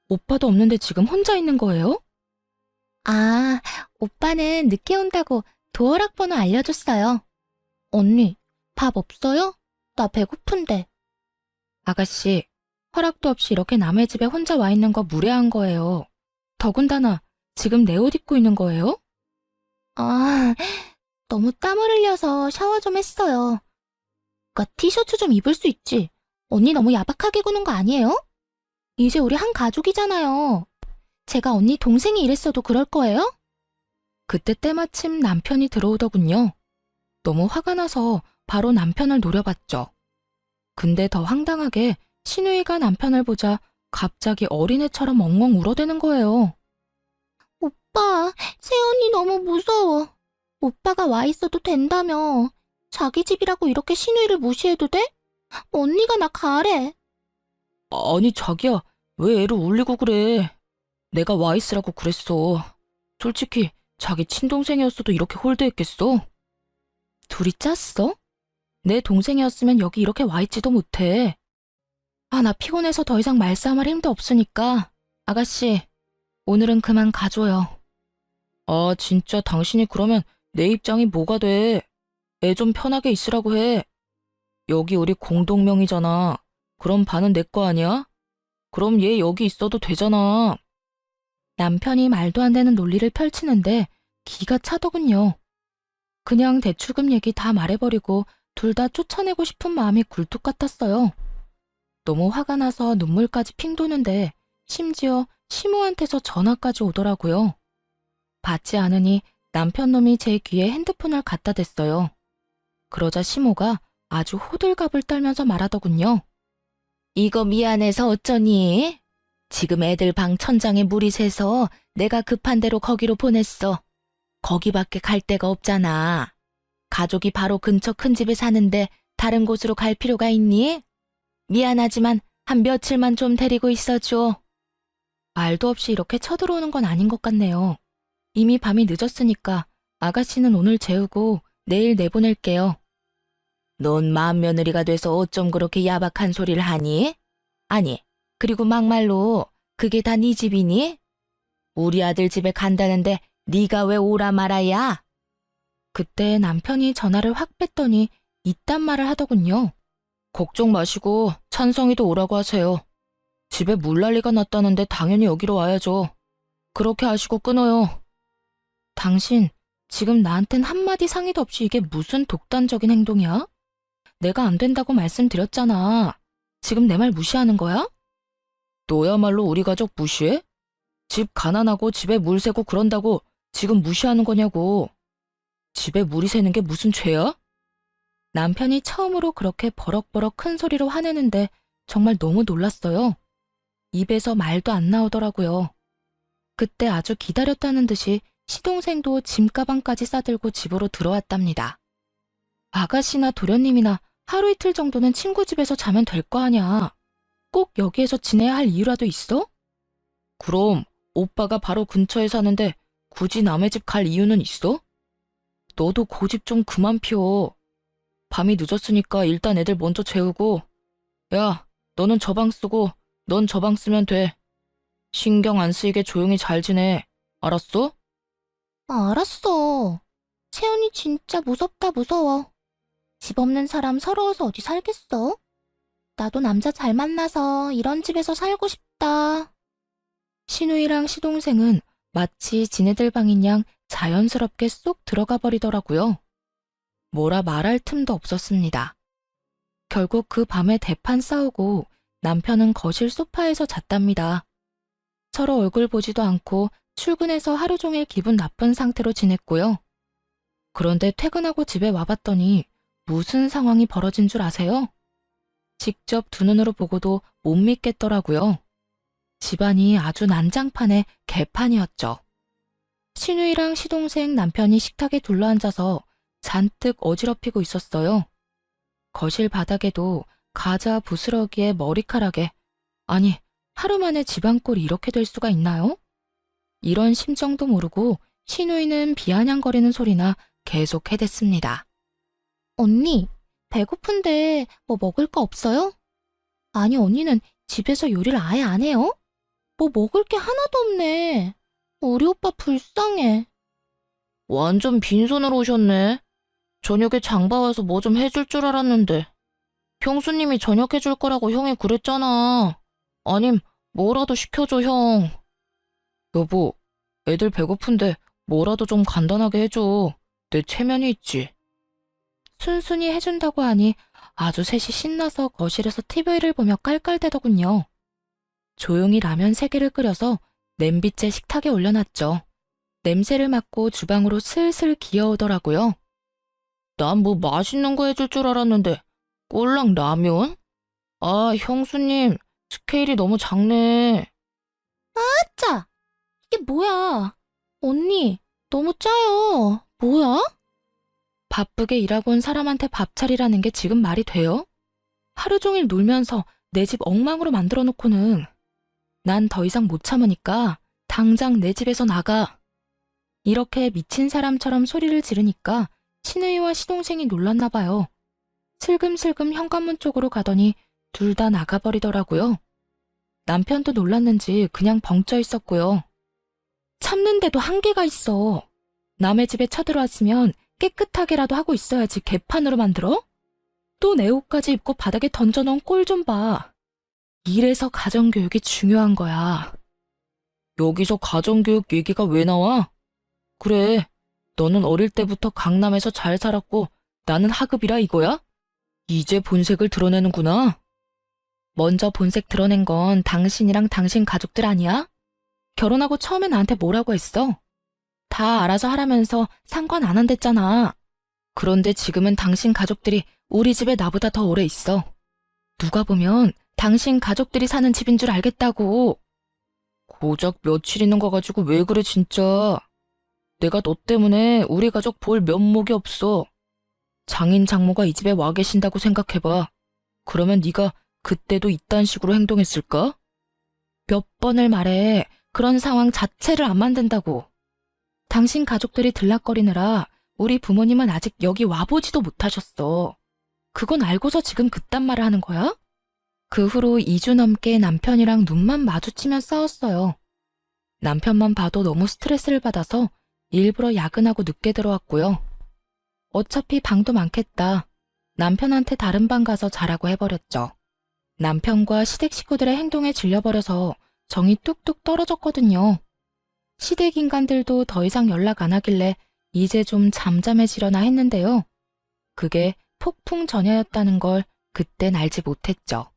Speaker 1: 오빠도 없는데 지금 혼자 있는 거예요?
Speaker 2: 아, 오빠는 늦게 온다고 도어락 번호 알려줬어요. 언니, 밥 없어요? 나 배고픈데.
Speaker 1: 아가씨, 허락도 없이 이렇게 남의 집에 혼자 와 있는 거 무례한 거예요. 더군다나 지금 내 옷 입고 있는 거예요?
Speaker 2: 아, 너무 땀을 흘려서 샤워 좀 했어요. 그니까 티셔츠 좀 입을 수 있지. 언니 너무 야박하게 구는 거 아니에요? 이제 우리 한 가족이잖아요. 제가 언니 동생이 이랬어도 그럴 거예요?
Speaker 1: 그때 때마침 남편이 들어오더군요. 너무 화가 나서 바로 남편을 노려봤죠. 근데 더 황당하게 신우이가 남편을 보자 갑자기 어린애처럼 엉엉 울어대는 거예요.
Speaker 2: 오빠, 새언니 너무 무서워. 오빠가 와 있어도 된다며. 자기 집이라고 이렇게 신우이를 무시해도 돼? 언니가 나 가래.
Speaker 1: 아니 자기야, 왜 애를 울리고 그래? 내가 와 있으라고 그랬어. 솔직히 자기 친동생이었어도 이렇게 홀대했겠어? 둘이 짰어? 내 동생이었으면 여기 이렇게 와 있지도 못해. 아, 나 피곤해서 더 이상 말싸움할 힘도 없으니까 아가씨, 오늘은 그만 가줘요. 아, 진짜 당신이 그러면 내 입장이 뭐가 돼? 애 좀 편하게 있으라고 해. 여기 우리 공동명의잖아. 그럼 반은 내 거 아니야? 그럼 얘 여기 있어도 되잖아. 남편이 말도 안 되는 논리를 펼치는데 기가 차더군요. 그냥 대출금 얘기 다 말해버리고 둘 다 쫓아내고 싶은 마음이 굴뚝 같았어요. 너무 화가 나서 눈물까지 핑 도는데 심지어 시모한테서 전화까지 오더라고요. 받지 않으니 남편 놈이 제 귀에 핸드폰을 갖다 댔어요. 그러자 시모가 아주 호들갑을 떨면서 말하더군요. 이거 미안해서 어쩌니? 지금 애들 방 천장에 물이 새서 내가 급한 대로 거기로 보냈어. 거기밖에 갈 데가 없잖아. 가족이 바로 근처 큰 집에 사는데 다른 곳으로 갈 필요가 있니? 미안하지만 한 며칠만 좀 데리고 있어줘. 말도 없이 이렇게 쳐들어오는 건 아닌 것 같네요. 이미 밤이 늦었으니까 아가씨는 오늘 재우고 내일 내보낼게요. 넌 맏며느리가 돼서 어쩜 그렇게 야박한 소리를 하니? 아니, 그리고 막말로 그게 다 네 집이니? 우리 아들 집에 간다는데 네가 왜 오라 말아야? 그때 남편이 전화를 확 뺐더니 이딴 말을 하더군요. 걱정 마시고 찬성이도 오라고 하세요. 집에 물난리가 났다는데 당연히 여기로 와야죠. 그렇게 하시고 끊어요. 당신, 지금 나한텐 한마디 상의도 없이 이게 무슨 독단적인 행동이야? 내가 안 된다고 말씀드렸잖아. 지금 내 말 무시하는 거야? 너야말로 우리 가족 무시해? 집 가난하고 집에 물 새고 그런다고 지금 무시하는 거냐고. 집에 물이 새는 게 무슨 죄야? 남편이 처음으로 그렇게 버럭버럭 큰 소리로 화내는데 정말 너무 놀랐어요. 입에서 말도 안 나오더라고요. 그때 아주 기다렸다는 듯이 시동생도 짐가방까지 싸들고 집으로 들어왔답니다. 아가씨나 도련님이나 하루 이틀 정도는 친구 집에서 자면 될 거 아냐. 꼭 여기에서 지내야 할 이유라도 있어? 그럼 오빠가 바로 근처에 사는데 굳이 남의 집 갈 이유는 있어? 너도 고집 좀 그만 피워. 밤이 늦었으니까 일단 애들 먼저 재우고, 야, 너는 저 방 쓰고 넌 저 방 쓰면 돼. 신경 안 쓰이게 조용히 잘 지내. 알았어?
Speaker 2: 알았어. 채연이 진짜 무섭다 무서워. 집 없는 사람 서러워서 어디 살겠어? 나도 남자 잘 만나서 이런 집에서 살고 싶다. 신우이랑 시동생은 마치 지네들 방인 양 자연스럽게 쏙 들어가 버리더라고요. 뭐라 말할 틈도 없었습니다. 결국 그 밤에 대판 싸우고 남편은 거실 소파에서 잤답니다. 서로 얼굴 보지도 않고 출근해서 하루 종일 기분 나쁜 상태로 지냈고요. 그런데 퇴근하고 집에 와봤더니 무슨 상황이 벌어진 줄 아세요? 직접 두 눈으로 보고도 못 믿겠더라고요. 집안이 아주 난장판의 개판이었죠. 신우이랑 시동생 남편이 식탁에 둘러앉아서 잔뜩 어지럽히고 있었어요. 거실 바닥에도 과자 부스러기에 머리카락에, 아니, 하루 만에 집안꼴이 이렇게 될 수가 있나요? 이런 심정도 모르고 신우이는 비아냥거리는 소리나 계속 해댔습니다. 언니, 배고픈데 뭐 먹을 거 없어요? 아니, 언니는 집에서 요리를 아예 안 해요? 뭐 먹을 게 하나도 없네. 우리 오빠 불쌍해.
Speaker 1: 완전 빈손으로 오셨네. 저녁에 장봐 와서 뭐 좀 해줄 줄 알았는데. 형수님이 저녁 해줄 거라고 형이 그랬잖아. 아님, 뭐라도 시켜줘, 형. 여보, 애들 배고픈데 뭐라도 좀 간단하게 해줘. 내 체면이 있지. 순순히 해준다고 하니 아주 셋이 신나서 거실에서 TV를 보며 깔깔대더군요. 조용히 라면 3개를 끓여서 냄비째 식탁에 올려놨죠. 냄새를 맡고 주방으로 슬슬 기어오더라고요. 난 뭐 맛있는 거 해줄 줄 알았는데 꼴랑 라면? 아, 형수님, 스케일이 너무 작네.
Speaker 2: 아짜! 이게 뭐야? 언니, 너무 짜요. 뭐야?
Speaker 1: 바쁘게 일하고 온 사람한테 밥 차리라는 게 지금 말이 돼요? 하루 종일 놀면서 내 집 엉망으로 만들어 놓고는 난 더 이상 못 참으니까 당장 내 집에서 나가. 이렇게 미친 사람처럼 소리를 지르니까 신우이와 시동생이 놀랐나 봐요. 슬금슬금 현관문 쪽으로 가더니 둘 다 나가버리더라고요. 남편도 놀랐는지 그냥 벙쪄 있었고요. 참는데도 한계가 있어. 남의 집에 쳐들어왔으면 깨끗하게라도 하고 있어야지 개판으로 만들어? 또 내 옷까지 입고 바닥에 던져놓은 꼴 좀 봐. 이래서 가정교육이 중요한 거야. 여기서 가정교육 얘기가 왜 나와? 그래, 너는 어릴 때부터 강남에서 잘 살았고 나는 하급이라 이거야? 이제 본색을 드러내는구나. 먼저 본색 드러낸 건 당신이랑 당신 가족들 아니야? 결혼하고 처음에 나한테 뭐라고 했어? 다 알아서 하라면서 상관 안 한댔잖아. 그런데 지금은 당신 가족들이 우리 집에 나보다 더 오래 있어. 누가 보면 당신 가족들이 사는 집인 줄 알겠다고. 고작 며칠 있는 거 가지고 왜 그래 진짜. 내가 너 때문에 우리 가족 볼 면목이 없어. 장인 장모가 이 집에 와 계신다고 생각해봐. 그러면 네가 그때도 이딴 식으로 행동했을까? 몇 번을 말해. 그런 상황 자체를 안 만든다고. 당신 가족들이 들락거리느라 우리 부모님은 아직 여기 와보지도 못하셨어. 그건 알고서 지금 그딴 말을 하는 거야? 그 후로 2주 넘게 남편이랑 눈만 마주치면 싸웠어요. 남편만 봐도 너무 스트레스를 받아서 일부러 야근하고 늦게 들어왔고요. 어차피 방도 많겠다. 남편한테 다른 방 가서 자라고 해버렸죠. 남편과 시댁 식구들의 행동에 질려버려서 정이 뚝뚝 떨어졌거든요. 시댁 인간들도 더 이상 연락 안 하길래 이제 좀 잠잠해지려나 했는데요. 그게 폭풍 전야였다는 걸 그땐 알지 못했죠.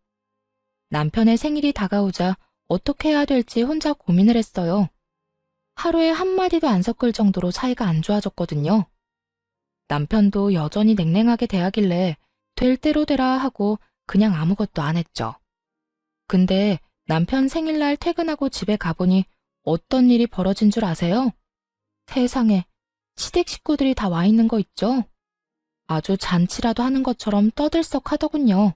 Speaker 1: 남편의 생일이 다가오자 어떻게 해야 될지 혼자 고민을 했어요. 하루에 한마디도 안 섞을 정도로 사이가 안 좋아졌거든요. 남편도 여전히 냉랭하게 대하길래 될 대로 되라 하고 그냥 아무것도 안 했죠. 근데 남편 생일날 퇴근하고 집에 가보니 어떤 일이 벌어진 줄 아세요? 세상에, 시댁 식구들이 다 와 있는 거 있죠? 아주 잔치라도 하는 것처럼 떠들썩 하더군요.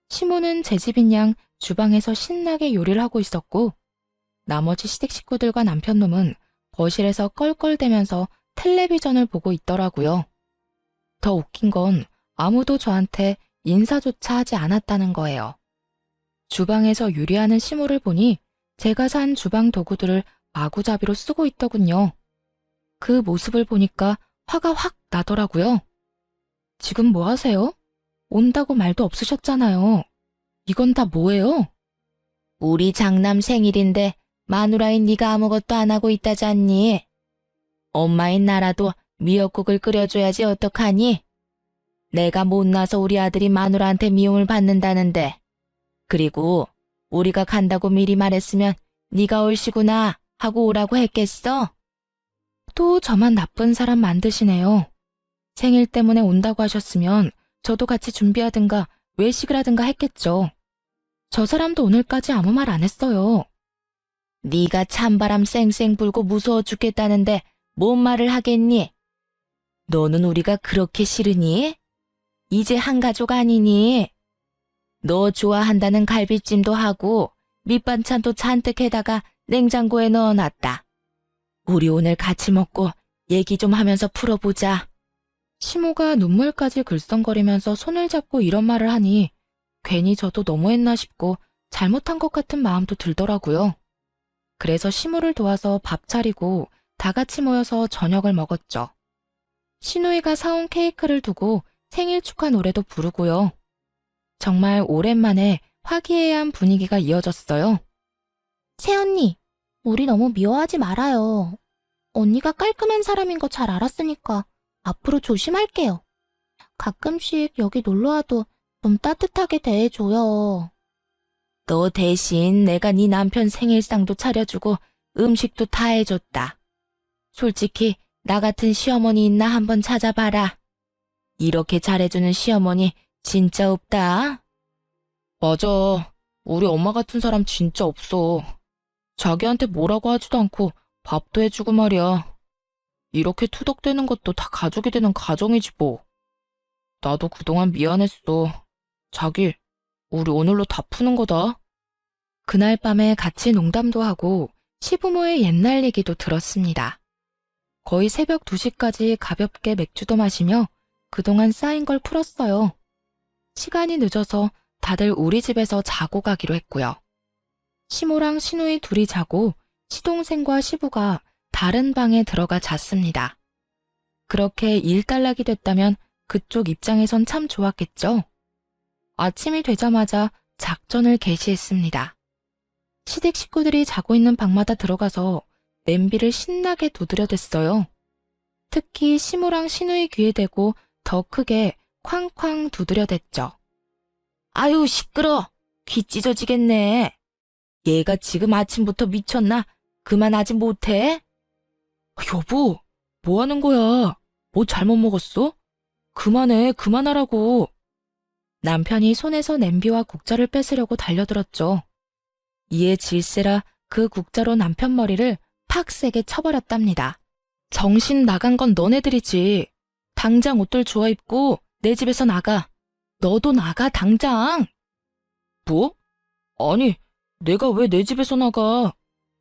Speaker 1: 시모는 제 집인 양 주방에서 신나게 요리를 하고 있었고, 나머지 시댁 식구들과 남편놈은 거실에서 껄껄대면서 텔레비전을 보고 있더라고요. 더 웃긴 건 아무도 저한테 인사조차 하지 않았다는 거예요. 주방에서 요리하는 시모를 보니 제가 산 주방 도구들을 마구잡이로 쓰고 있더군요. 그 모습을 보니까 화가 확 나더라고요. 지금 뭐 하세요? 온다고 말도 없으셨잖아요. 이건 다 뭐예요? 우리 장남 생일인데 마누라인 네가 아무것도 안 하고 있다잖니. 엄마인 나라도 미역국을 끓여줘야지 어떡하니? 내가 못나서 우리 아들이 마누라한테 미움을 받는다는데. 그리고 우리가 간다고 미리 말했으면 네가 올시구나 하고 오라고 했겠어? 또 저만 나쁜 사람 만드시네요. 생일 때문에 온다고 하셨으면 저도 같이 준비하든가 외식을 하든가 했겠죠. 저 사람도 오늘까지 아무 말 안 했어요. 네가 찬바람 쌩쌩 불고 무서워 죽겠다는데 뭔 말을 하겠니? 너는 우리가 그렇게 싫으니? 이제 한 가족 아니니? 너 좋아한다는 갈비찜도 하고 밑반찬도 잔뜩 해다가 냉장고에 넣어놨다. 우리 오늘 같이 먹고 얘기 좀 하면서 풀어보자. 시모가 눈물까지 글썽거리면서 손을 잡고 이런 말을 하니 괜히 저도 너무했나 싶고 잘못한 것 같은 마음도 들더라고요. 그래서 시모를 도와서 밥 차리고 다 같이 모여서 저녁을 먹었죠. 시누이가 사온 케이크를 두고 생일 축하 노래도 부르고요. 정말 오랜만에 화기애애한 분위기가 이어졌어요.
Speaker 2: 새언니, 우리 너무 미워하지 말아요. 언니가 깔끔한 사람인 거 잘 알았으니까 앞으로 조심할게요. 가끔씩 여기 놀러와도 좀 따뜻하게 대해줘요.
Speaker 1: 너 대신 내가 네 남편 생일상도 차려주고 음식도 다 해줬다. 솔직히 나 같은 시어머니 있나 한번 찾아봐라. 이렇게 잘해주는 시어머니 진짜 없다. 맞아. 우리 엄마 같은 사람 진짜 없어. 자기한테 뭐라고 하지도 않고 밥도 해주고 말이야. 이렇게 투덕대는 것도 다 가족이 되는 가정이지 뭐. 나도 그동안 미안했어. 자기, 우리 오늘로 다 푸는 거다. 그날 밤에 같이 농담도 하고 시부모의 옛날 얘기도 들었습니다. 거의 새벽 2시까지 가볍게 맥주도 마시며 그동안 쌓인 걸 풀었어요. 시간이 늦어서 다들 우리 집에서 자고 가기로 했고요. 시모랑 시누이 둘이 자고 시동생과 시부가 다른 방에 들어가 잤습니다. 그렇게 일단락이 됐다면 그쪽 입장에선 참 좋았겠죠. 아침이 되자마자 작전을 개시했습니다. 시댁 식구들이 자고 있는 방마다 들어가서 냄비를 신나게 두드려댔어요. 특히 시모랑 시누이 귀에 대고 더 크게 쾅쾅 두드려댔죠. 아유 시끄러. 귀 찢어지겠네. 얘가 지금 아침부터 미쳤나? 그만하지 못해? 여보, 뭐 하는 거야? 뭐 잘못 먹었어? 그만해, 그만하라고. 남편이 손에서 냄비와 국자를 뺏으려고 달려들었죠. 이에 질세라 그 국자로 남편 머리를 팍 세게 쳐버렸답니다. 정신 나간 건 너네들이지. 당장 옷들 주워 입고 내 집에서 나가. 너도 나가, 당장. 뭐? 아니, 내가 왜 내 집에서 나가?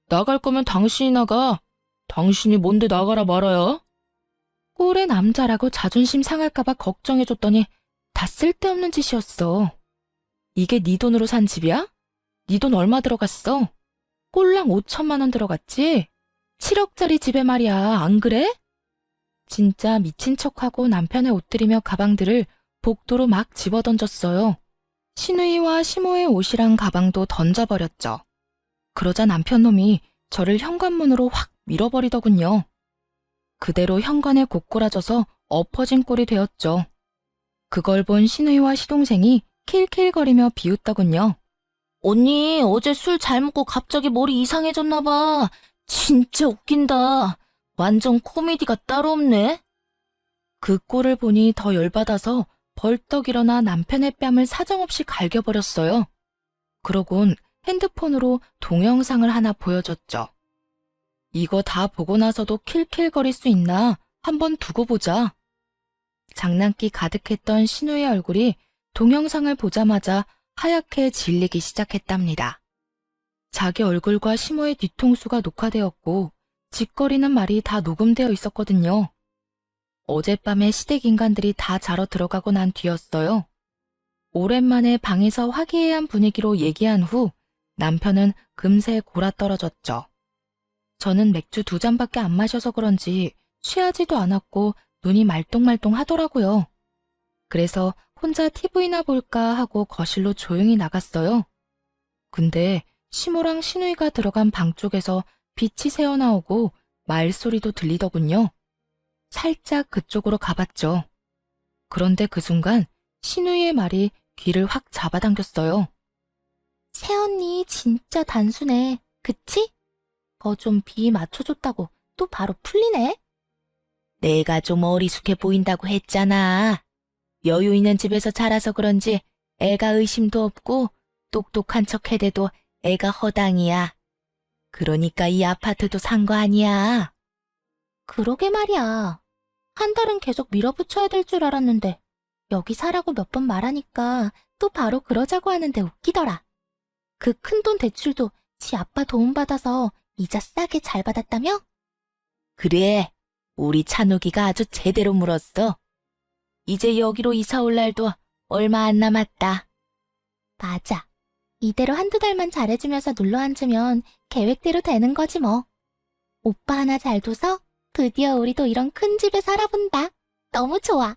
Speaker 1: 나갈 거면 당신이 나가. 당신이 뭔데 나가라 말아야? 꼴의 남자라고 자존심 상할까봐 걱정해줬더니 다 쓸데없는 짓이었어. 이게 네 돈으로 산 집이야? 네 돈 얼마 들어갔어? 꼴랑 5천만 원 들어갔지? 7억짜리 집에 말이야, 안 그래? 진짜 미친 척하고 남편의 옷들이며 가방들을 복도로 막 집어던졌어요. 신우이와 시모의 옷이랑 가방도 던져버렸죠. 그러자 남편 놈이 저를 현관문으로 확 밀어버리더군요. 그대로 현관에 고꾸라져서 엎어진 꼴이 되었죠. 그걸 본 시누이와 시동생이 킬킬거리며 비웃더군요. 언니, 어제 술 잘 먹고 갑자기 머리 이상해졌나 봐. 진짜 웃긴다. 완전 코미디가 따로 없네. 그 꼴을 보니 더 열받아서 벌떡 일어나 남편의 뺨을 사정없이 갈겨버렸어요. 그러곤 핸드폰으로 동영상을 하나 보여줬죠. 이거 다 보고 나서도 킬킬거릴 수 있나 한번 두고 보자. 장난기 가득했던 신우의 얼굴이 동영상을 보자마자 하얗게 질리기 시작했답니다. 자기 얼굴과 시모의 뒤통수가 녹화되었고 짓거리는 말이 다 녹음되어 있었거든요. 어젯밤에 시댁 인간들이 다 자러 들어가고 난 뒤였어요. 오랜만에 방에서 화기애애한 분위기로 얘기한 후 남편은 금세 골아떨어졌죠. 저는 맥주 2잔밖에 안 마셔서 그런지 취하지도 않았고 눈이 말똥말똥 하더라고요. 그래서 혼자 TV나 볼까 하고 거실로 조용히 나갔어요. 근데 시모랑 시누이가 들어간 방 쪽에서 빛이 새어나오고 말소리도 들리더군요. 살짝 그쪽으로 가봤죠. 그런데 그 순간 시누이의 말이 귀를 확 잡아당겼어요.
Speaker 2: 새언니 진짜 단순해. 그치? 좀 비 맞춰줬다고 또 바로 풀리네.
Speaker 1: 내가 좀 어리숙해 보인다고 했잖아. 여유 있는 집에서 자라서 그런지 애가 의심도 없고 똑똑한 척 해대도 애가 허당이야. 그러니까 이 아파트도 산 거 아니야.
Speaker 2: 그러게 말이야. 한 달은 계속 밀어붙여야 될 줄 알았는데 여기 사라고 몇 번 말하니까 또 바로 그러자고 하는데 웃기더라. 그 큰돈 대출도 지 아빠 도움받아서 이자 싸게 잘 받았다며?
Speaker 1: 그래, 우리 찬욱이가 아주 제대로 물었어. 이제 여기로 이사 올 날도 얼마 안 남았다.
Speaker 2: 맞아. 이대로 한두 달만 잘해주면서 눌러 앉으면 계획대로 되는 거지 뭐. 오빠 하나 잘 둬서 드디어 우리도 이런 큰 집에 살아본다. 너무 좋아.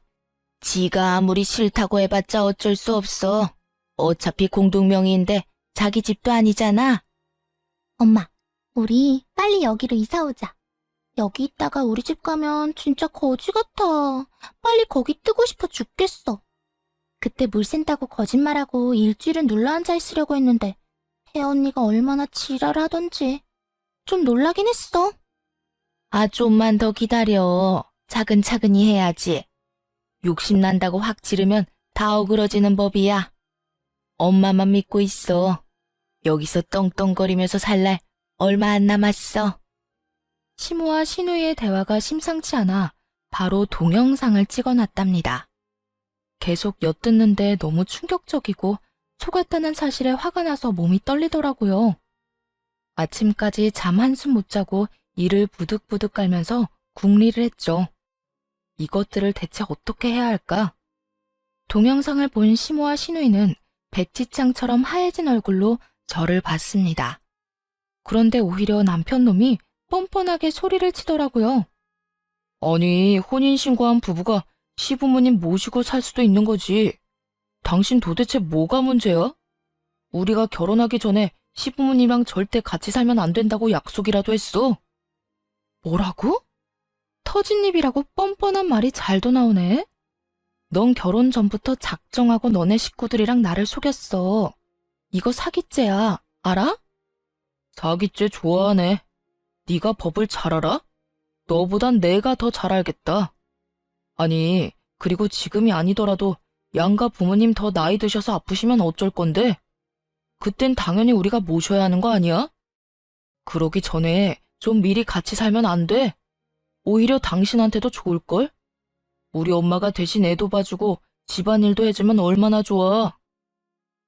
Speaker 1: 지가 아무리 싫다고 해봤자 어쩔 수 없어. 어차피 공동명의인데 자기 집도 아니잖아.
Speaker 2: 엄마, 우리 빨리 여기로 이사 오자. 여기 있다가 우리 집 가면 진짜 거지 같아. 빨리 거기 뜨고 싶어 죽겠어. 그때 물 샌다고 거짓말하고 일주일은 눌러 앉아 있으려고 했는데 혜언니가 얼마나 지랄을 하던지 좀 놀라긴 했어.
Speaker 1: 아, 좀만 더 기다려. 차근차근히 해야지. 욕심난다고 확 지르면 다 어그러지는 법이야. 엄마만 믿고 있어. 여기서 떵떵거리면서 살 날 얼마 안 남았어. 시모와 시누이의 대화가 심상치 않아 바로 동영상을 찍어놨답니다. 계속 엿듣는데 너무 충격적이고 속았다는 사실에 화가 나서 몸이 떨리더라고요. 아침까지 잠 한숨 못 자고 이를 부득부득 깔면서 궁리를 했죠. 이것들을 대체 어떻게 해야 할까? 동영상을 본 시모와 시누이는 백지창처럼 하얘진 얼굴로 저를 봤습니다. 그런데 오히려 남편 놈이 뻔뻔하게 소리를 치더라고요. 아니, 혼인신고한 부부가 시부모님 모시고 살 수도 있는 거지. 당신 도대체 뭐가 문제야? 우리가 결혼하기 전에 시부모님이랑 절대 같이 살면 안 된다고 약속이라도 했어. 뭐라고? 터진 입이라고 뻔뻔한 말이 잘도 나오네. 넌 결혼 전부터 작정하고 너네 식구들이랑 나를 속였어. 이거 사기죄야, 알아? 사기죄 좋아하네. 네가 법을 잘 알아? 너보단 내가 더 잘 알겠다. 아니, 그리고 지금이 아니더라도 양가 부모님 더 나이 드셔서 아프시면 어쩔 건데? 그땐 당연히 우리가 모셔야 하는 거 아니야? 그러기 전에 좀 미리 같이 살면 안 돼? 오히려 당신한테도 좋을걸? 우리 엄마가 대신 애도 봐주고 집안일도 해주면 얼마나 좋아.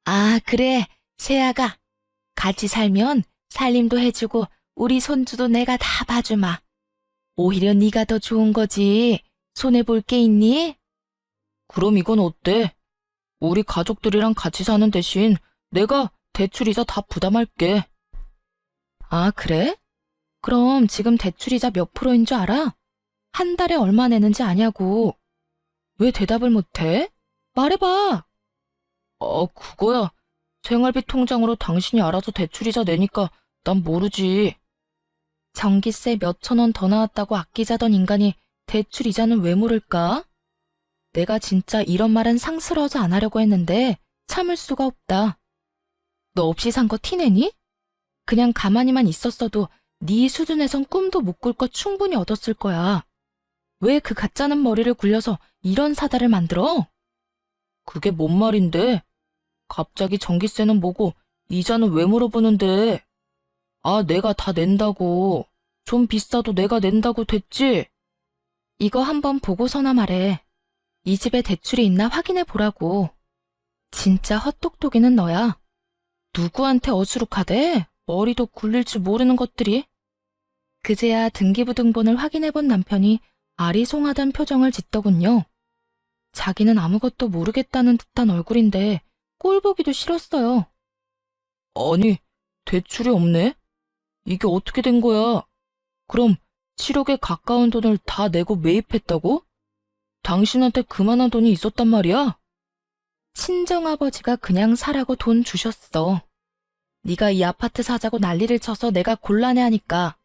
Speaker 1: 아, 그래, 세아가. 같이 살면 살림도 해주고 우리 손주도 내가 다 봐주마. 오히려 네가 더 좋은 거지. 손해볼 게 있니? 그럼 이건 어때? 우리 가족들이랑 같이 사는 대신 내가 대출이자 다 부담할게. 아, 그래? 그럼 지금 대출이자 몇 프로인 줄 알아? 한 달에 얼마 내는지 아냐고. 왜 대답을 못해? 말해봐. 그거야. 생활비 통장으로 당신이 알아서 대출이자 내니까 난 모르지. 전기세 몇천 원 더 나왔다고 아끼자던 인간이 대출 이자는 왜 모를까? 내가 진짜 이런 말은 상스러워서 안 하려고 했는데 참을 수가 없다. 너 없이 산 거 티내니? 그냥 가만히만 있었어도 네 수준에선 꿈도 못 꿀 거 충분히 얻었을 거야. 왜 그 가짜는 머리를 굴려서 이런 사달을 만들어? 그게 뭔 말인데? 갑자기 전기세는 뭐고 이자는 왜 물어보는데? 아, 내가 다 낸다고. 좀 비싸도 내가 낸다고 됐지? 이거 한번 보고서나 말해. 이 집에 대출이 있나 확인해 보라고. 진짜 헛똑똑이는 너야. 누구한테 어수룩하대? 머리도 굴릴 줄 모르는 것들이. 그제야 등기부등본을 확인해 본 남편이 아리송하단 표정을 짓더군요. 자기는 아무것도 모르겠다는 듯한 얼굴인데 꼴 보기도 싫었어요. 아니, 대출이 없네? 이게 어떻게 된 거야? 그럼 7억에 가까운 돈을 다 내고 매입했다고? 당신한테 그만한 돈이 있었단 말이야? 친정아버지가 그냥 사라고 돈 주셨어. 네가 이 아파트 사자고 난리를 쳐서 내가 곤란해하니까.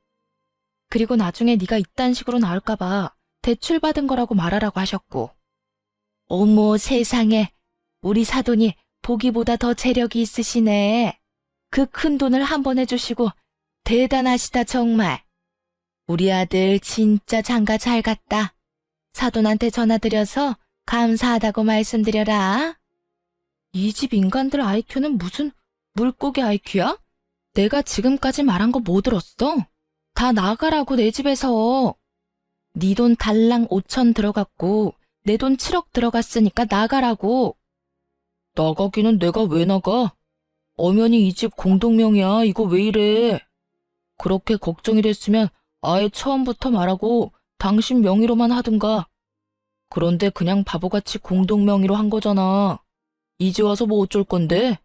Speaker 1: 그리고 나중에 네가 이딴 식으로 나올까 봐 대출 받은 거라고 말하라고 하셨고. 어머 세상에, 우리 사돈이 보기보다 더 재력이 있으시네. 그 큰 돈을 한 번 해주시고 대단하시다 정말. 우리 아들 진짜 장가 잘 갔다. 사돈한테 전화드려서 감사하다고 말씀드려라. 이 집 인간들 IQ는 무슨 물고기 IQ야? 내가 지금까지 말한 거 뭐 들었어? 다 나가라고 내 집에서. 네 돈 달랑 5천 들어갔고 내 돈 7억 들어갔으니까 나가라고. 나가기는 내가 왜 나가? 엄연히 이 집 공동명이야. 이거 왜 이래? 그렇게 걱정이 됐으면 아예 처음부터 말하고 당신 명의로만 하든가. 그런데 그냥 바보같이 공동명의로 한 거잖아. 이제 와서 뭐 어쩔 건데?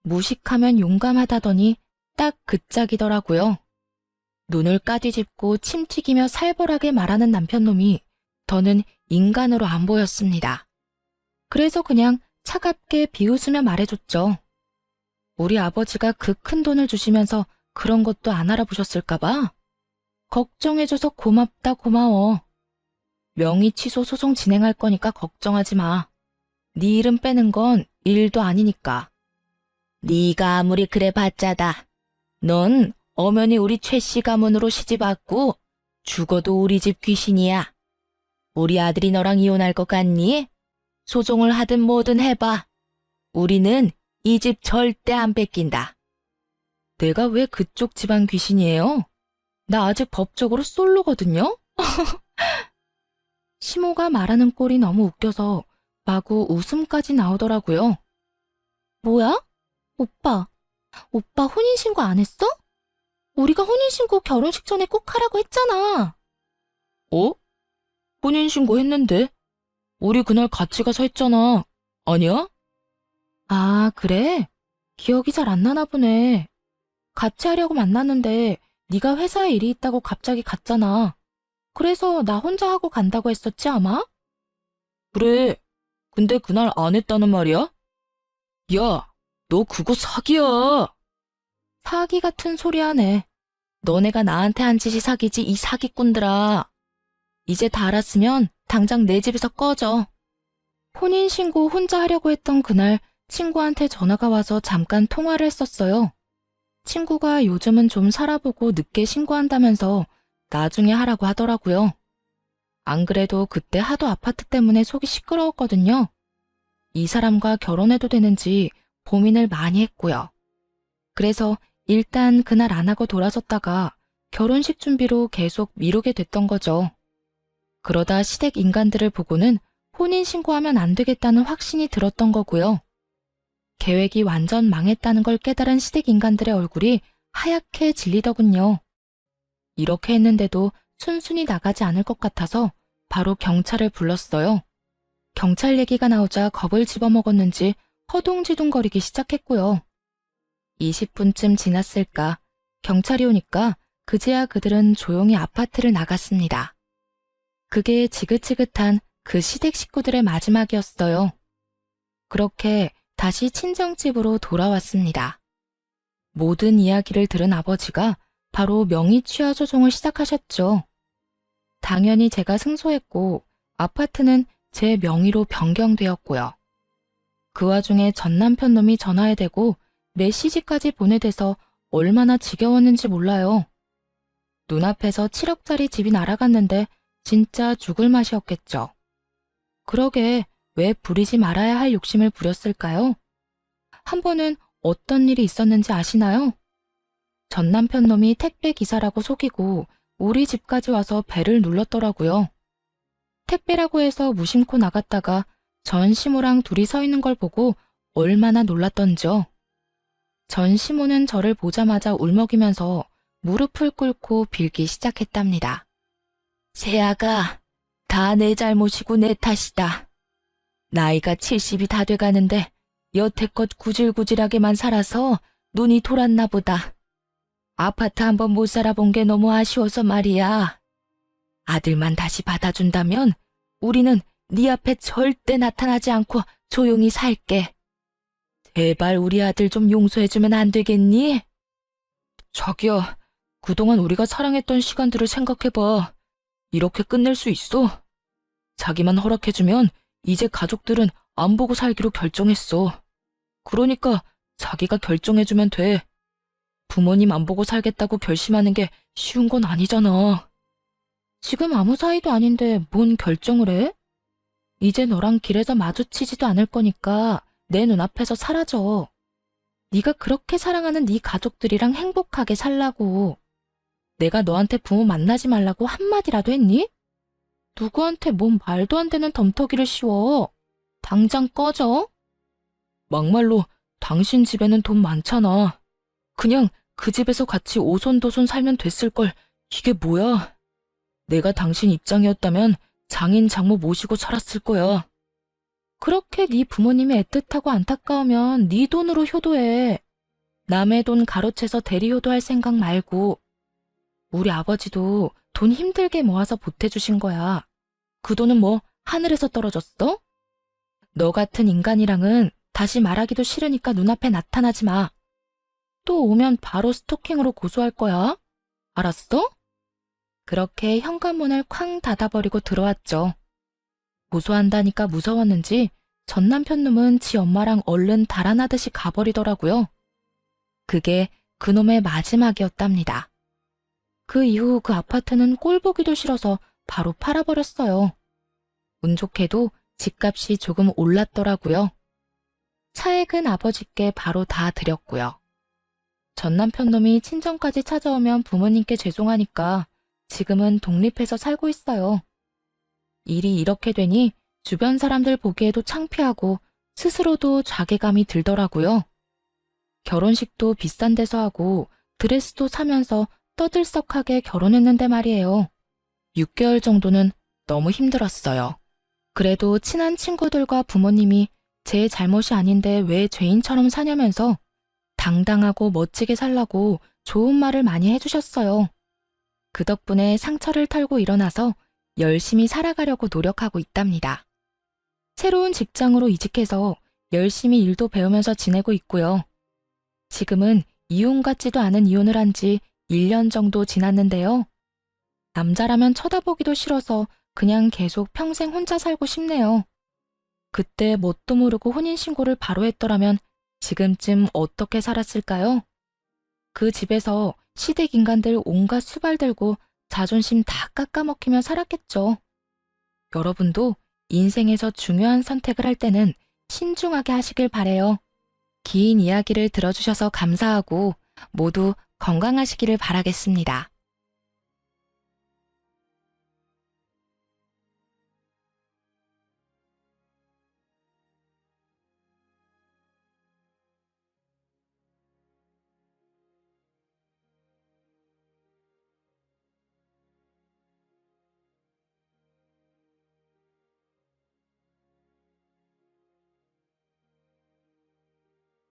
Speaker 1: 무식하면 용감하다더니 딱 그 짝이더라고요. 눈을 까뒤집고 침 튀기며 살벌하게 말하는 남편놈이 더는 인간으로 안 보였습니다. 그래서 그냥 차갑게 비웃으며 말해줬죠. 우리 아버지가 그 큰 돈을 주시면서 그런 것도 안 알아보셨을까봐? 걱정해줘서 고맙다 고마워. 명의 취소 소송 진행할 거니까 걱정하지 마. 네 이름 빼는 건 일도 아니니까. 네가 아무리 그래 봤자다. 넌 엄연히 우리 최 씨 가문으로 시집 왔고 죽어도 우리 집 귀신이야. 우리 아들이 너랑 이혼할 것 같니? 소송을 하든 뭐든 해봐. 우리는 이 집 절대 안 뺏긴다. 내가 왜 그쪽 집안 귀신이에요? 나 아직 법적으로 솔로거든요? 시모가 말하는 꼴이 너무 웃겨서 마구 웃음까지 나오더라고요. 뭐야? 오빠 혼인신고 안 했어? 우리가 혼인신고 결혼식 전에 꼭 하라고 했잖아. 혼인신고 했는데? 우리 그날 같이 가서 했잖아. 아니야? 아, 그래? 기억이 잘 안 나나 보네. 같이 하려고 만났는데 네가 회사에 일이 있다고 갑자기 갔잖아. 그래서 나 혼자 하고 간다고 했었지 아마? 그래. 근데 그날 안 했다는 말이야? 야, 너 그거 사기야. 사기 같은 소리 하네. 너네가 나한테 한 짓이 사기지 이 사기꾼들아. 이제 다 알았으면 당장 내 집에서 꺼져. 혼인신고 혼자 하려고 했던 그날 친구한테 전화가 와서 잠깐 통화를 했었어요. 친구가 요즘은 좀 살아보고 늦게 신고한다면서 나중에 하라고 하더라고요. 안 그래도 그때 하도 아파트 때문에 속이 시끄러웠거든요. 이 사람과 결혼해도 되는지 고민을 많이 했고요. 그래서 일단 그날 안 하고 돌아섰다가 결혼식 준비로 계속 미루게 됐던 거죠. 그러다 시댁 인간들을 보고는 혼인신고하면 안 되겠다는 확신이 들었던 거고요. 계획이 완전 망했다는 걸 깨달은 시댁 인간들의 얼굴이 하얗게 질리더군요. 이렇게 했는데도 순순히 나가지 않을 것 같아서 바로 경찰을 불렀어요. 경찰 얘기가 나오자 겁을 집어먹었는지 허둥지둥거리기 시작했고요. 20분쯤 지났을까 경찰이 오니까 그제야 그들은 조용히 아파트를 나갔습니다. 그게 지긋지긋한 그 시댁 식구들의 마지막이었어요. 그렇게 다시 친정집으로 돌아왔습니다. 모든 이야기를 들은 아버지가 바로 명의 취하 소송을 시작하셨죠. 당연히 제가 승소했고 아파트는 제 명의로 변경되었고요. 그 와중에 전 남편 놈이 전화에 대고 메시지까지 보내대서 얼마나 지겨웠는지 몰라요. 눈앞에서 7억짜리 집이 날아갔는데 진짜 죽을 맛이었겠죠. 그러게 왜 부리지 말아야 할 욕심을 부렸을까요? 한 번은 어떤 일이 있었는지 아시나요? 전 남편 놈이 택배 기사라고 속이고 우리 집까지 와서 배를 눌렀더라고요. 택배라고 해서 무심코 나갔다가 전 시모랑 둘이 서 있는 걸 보고 얼마나 놀랐던지요. 전 시모는 저를 보자마자 울먹이면서 무릎을 꿇고 빌기 시작했답니다. 새아가, 다 내 잘못이고 내 탓이다. 나이가 70이 다 돼가는데 여태껏 구질구질하게만 살아서 눈이 돌았나 보다. 아파트 한번 못 살아본 게 너무 아쉬워서 말이야. 아들만 다시 받아준다면 우리는 네 앞에 절대 나타나지 않고 조용히 살게. 제발 우리 아들 좀 용서해주면 안 되겠니? 자기야, 그동안 우리가 사랑했던 시간들을 생각해봐. 이렇게 끝낼 수 있어? 자기만 허락해주면 이제 가족들은 안 보고 살기로 결정했어. 그러니까 자기가 결정해주면 돼. 부모님 안 보고 살겠다고 결심하는 게 쉬운 건 아니잖아. 지금 아무 사이도 아닌데 뭔 결정을 해? 이제 너랑 길에서 마주치지도 않을 거니까 내 눈앞에서 사라져. 네가 그렇게 사랑하는 네 가족들이랑 행복하게 살라고. 내가 너한테 부모 만나지 말라고 한마디라도 했니? 누구한테 뭔 말도 안 되는 덤터기를 씌워. 당장 꺼져. 막말로 당신 집에는 돈 많잖아. 그냥 그 집에서 같이 오손도손 살면 됐을 걸. 이게 뭐야? 내가 당신 입장이었다면 장인 장모 모시고 살았을 거야. 그렇게 네 부모님이 애틋하고 안타까우면 네 돈으로 효도해. 남의 돈 가로채서 대리효도할 생각 말고. 우리 아버지도 돈 힘들게 모아서 보태주신 거야. 그 돈은 뭐 하늘에서 떨어졌어? 너 같은 인간이랑은 다시 말하기도 싫으니까 눈앞에 나타나지 마. 또 오면 바로 스토킹으로 고소할 거야. 알았어? 그렇게 현관문을 쾅 닫아버리고 들어왔죠. 고소한다니까 무서웠는지 전 남편 놈은 지 엄마랑 얼른 달아나듯이 가버리더라고요. 그게 그놈의 마지막이었답니다. 그 이후 그 아파트는 꼴 보기도 싫어서 바로 팔아버렸어요. 운 좋게도 집값이 조금 올랐더라고요. 차액은 아버지께 바로 다 드렸고요. 전 남편 놈이 친정까지 찾아오면 부모님께 죄송하니까 지금은 독립해서 살고 있어요. 일이 이렇게 되니 주변 사람들 보기에도 창피하고 스스로도 자괴감이 들더라고요. 결혼식도 비싼 데서 하고 드레스도 사면서 떠들썩하게 결혼했는데 말이에요. 6개월 정도는 너무 힘들었어요. 그래도 친한 친구들과 부모님이 제 잘못이 아닌데 왜 죄인처럼 사냐면서 당당하고 멋지게 살라고 좋은 말을 많이 해주셨어요. 그 덕분에 상처를 털고 일어나서 열심히 살아가려고 노력하고 있답니다. 새로운 직장으로 이직해서 열심히 일도 배우면서 지내고 있고요. 지금은 이혼 같지도 않은 이혼을 한 지 1년 정도 지났는데요. 남자라면 쳐다보기도 싫어서 그냥 계속 평생 혼자 살고 싶네요. 그때 뭣도 모르고 혼인신고를 바로 했더라면 지금쯤 어떻게 살았을까요? 그 집에서 시댁 인간들 온갖 수발 들고 자존심 다 깎아먹히며 살았겠죠. 여러분도 인생에서 중요한 선택을 할 때는 신중하게 하시길 바래요. 긴 이야기를 들어주셔서 감사하고 모두 건강하시기를 바라겠습니다.